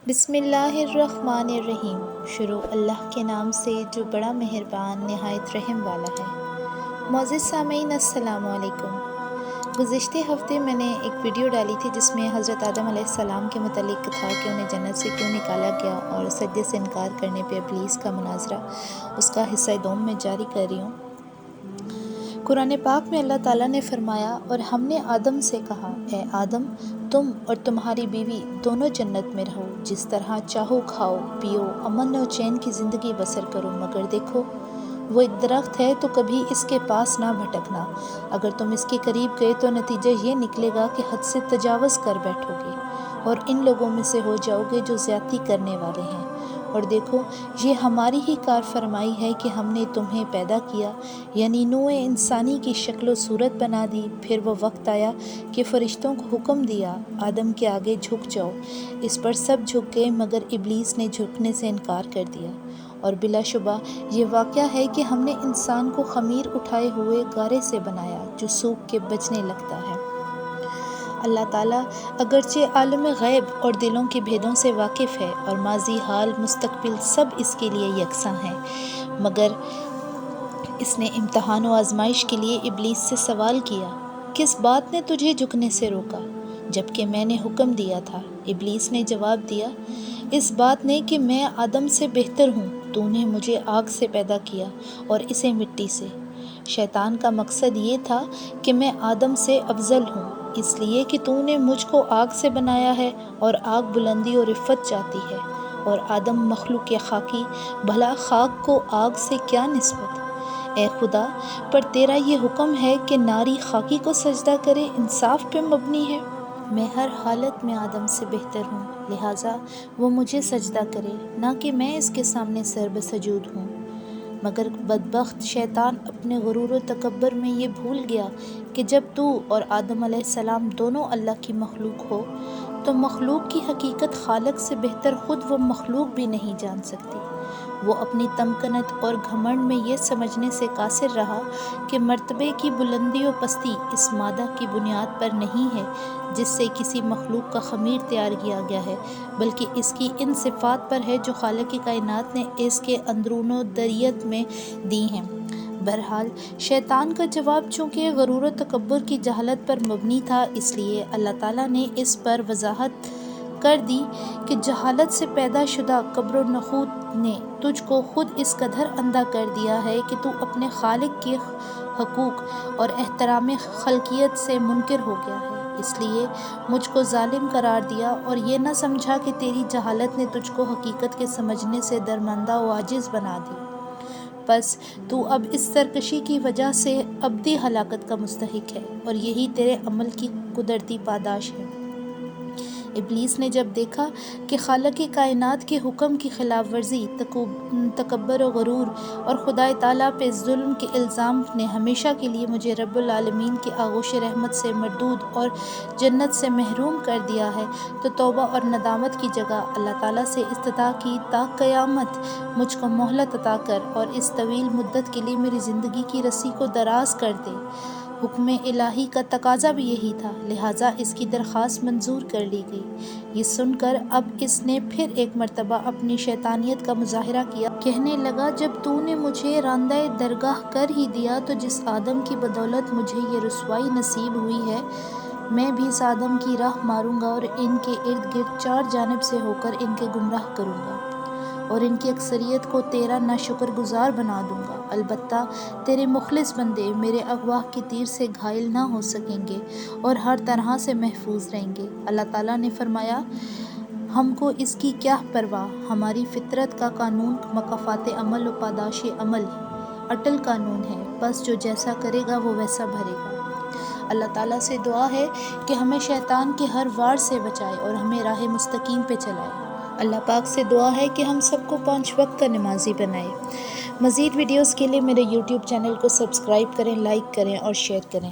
بسم اللہ الرحمن الرحیم۔ شروع اللہ کے نام سے جو بڑا مہربان نہایت رحم والا ہے۔ معزز سامعین السلام علیکم۔ گزشتہ ہفتے میں نے ایک ویڈیو ڈالی تھی جس میں حضرت آدم علیہ السلام کے متعلق تھا کہ انہیں جنت سے کیوں نکالا گیا، اور سجدے سے انکار کرنے پہ ابلیس کا مناظرہ، اس کا حصہ دوم میں جاری کر رہی ہوں۔ قرآن پاک میں اللہ تعالیٰ نے فرمایا، اور ہم نے آدم سے کہا، اے آدم، تم اور تمہاری بیوی دونوں جنت میں رہو، جس طرح چاہو کھاؤ پیو، امن و چین کی زندگی بسر کرو، مگر دیکھو وہ ایک درخت ہے تو کبھی اس کے پاس نہ بھٹکنا، اگر تم اس کے قریب گئے تو نتیجہ یہ نکلے گا کہ حد سے تجاوز کر بیٹھو گے اور ان لوگوں میں سے ہو جاؤ گے جو زیادتی کرنے والے ہیں۔ اور دیکھو یہ ہماری ہی کار فرمائی ہے کہ ہم نے تمہیں پیدا کیا، یعنی نوع انسانی کی شکل و صورت بنا دی، پھر وہ وقت آیا کہ فرشتوں کو حکم دیا آدم کے آگے جھک جاؤ، اس پر سب جھک گئے مگر ابلیس نے جھکنے سے انکار کر دیا۔ اور بلا شبہ یہ واقعہ ہے کہ ہم نے انسان کو خمیر اٹھائے ہوئے گارے سے بنایا جو سوکھ کے بجنے لگتا ہے۔ اللہ تعالیٰ اگرچہ عالم غیب اور دلوں کے بھیدوں سے واقف ہے اور ماضی حال مستقبل سب اس کے لیے یکساں ہیں، مگر اس نے امتحان و آزمائش کے لیے ابلیس سے سوال کیا، کس بات نے تجھے جھکنے سے روکا جبکہ میں نے حکم دیا تھا؟ ابلیس نے جواب دیا، اس بات نے کہ میں آدم سے بہتر ہوں، تو نے مجھے آگ سے پیدا کیا اور اسے مٹی سے۔ شیطان کا مقصد یہ تھا کہ میں آدم سے افضل ہوں، اس لیے کہ تو نے مجھ کو آگ سے بنایا ہے اور آگ بلندی اور عفت چاہتی ہے، اور آدم مخلوق خاکی، بھلا خاک کو آگ سے کیا نسبت؟ اے خدا، پر تیرا یہ حکم ہے کہ ناری خاکی کو سجدہ کرے، انصاف پہ مبنی ہے۔ میں ہر حالت میں آدم سے بہتر ہوں، لہٰذا وہ مجھے سجدہ کرے، نہ کہ میں اس کے سامنے سر بسجود ہوں۔ مگر بدبخت شیطان اپنے غرور و تکبر میں یہ بھول گیا کہ جب تو اور آدم علیہ السلام دونوں اللہ کی مخلوق ہو تو مخلوق کی حقیقت خالق سے بہتر خود وہ مخلوق بھی نہیں جان سکتی۔ وہ اپنی تمکنت اور گھمنڈ میں یہ سمجھنے سے قاصر رہا کہ مرتبے کی بلندی و پستی اس مادہ کی بنیاد پر نہیں ہے جس سے کسی مخلوق کا خمیر تیار کیا گیا ہے، بلکہ اس کی ان صفات پر ہے جو خالق کائنات نے اس کے اندرون و دریت میں دی ہیں۔ بہرحال شیطان کا جواب چونکہ غرور و تکبر کی جہالت پر مبنی تھا، اس لیے اللہ تعالیٰ نے اس پر وضاحت کر دی کہ جہالت سے پیدا شدہ قبر و نخوت نے تجھ کو خود اس قدر اندھا کر دیا ہے کہ تو اپنے خالق کے حقوق اور احترام خلقیت سے منکر ہو گیا ہے، اس لیے مجھ کو ظالم قرار دیا اور یہ نہ سمجھا کہ تیری جہالت نے تجھ کو حقیقت کے سمجھنے سے درماندہ و عاجز بنا دی، پس تو اب اس سرکشی کی وجہ سے ابدی ہلاکت کا مستحق ہے، اور یہی تیرے عمل کی قدرتی پاداش ہے۔ ابلیس نے جب دیکھا کہ خالق کائنات کے حکم کی خلاف ورزی، تکبر و غرور اور خدا تعالیٰ پہ ظلم کے الزام نے ہمیشہ کے لیے مجھے رب العالمین کے آغوش رحمت سے مردود اور جنت سے محروم کر دیا ہے، تو توبہ اور ندامت کی جگہ اللہ تعالیٰ سے استدعا کی تا قیامت مجھ کو مہلت عطا کر اور اس طویل مدت کے لیے میری زندگی کی رسی کو دراز کر دے۔ حکم الہی کا تقاضا بھی یہی تھا، لہٰذا اس کی درخواست منظور کر لی گئی۔ یہ سن کر اب اس نے پھر ایک مرتبہ اپنی شیطانیت کا مظاہرہ کیا، کہنے لگا، جب تو نے مجھے راندہ درگاہ کر ہی دیا تو جس آدم کی بدولت مجھے یہ رسوائی نصیب ہوئی ہے، میں بھی اس آدم کی راہ ماروں گا اور ان کے ارد گرد چار جانب سے ہو کر ان کے گمراہ کروں گا اور ان کی اکثریت کو تیرا ناشکر گزار بنا دوں گا، البتہ تیرے مخلص بندے میرے اغوا کے تیر سے گھائل نہ ہو سکیں گے اور ہر طرح سے محفوظ رہیں گے۔ اللہ تعالیٰ نے فرمایا، ہم کو اس کی کیا پرواہ، ہماری فطرت کا قانون مکافات عمل و پاداش عمل اٹل قانون ہے، بس جو جیسا کرے گا وہ ویسا بھرے گا۔ اللہ تعالیٰ سے دعا ہے کہ ہمیں شیطان کے ہر وار سے بچائے اور ہمیں راہ مستقیم پہ چلائے۔ اللہ پاک سے دعا ہے کہ ہم سب کو 5 وقت کا نمازی بنائے۔ مزید ویڈیوز کے لیے میرے YouTube چینل کو سبسکرائب کریں، لائک کریں اور شیئر کریں۔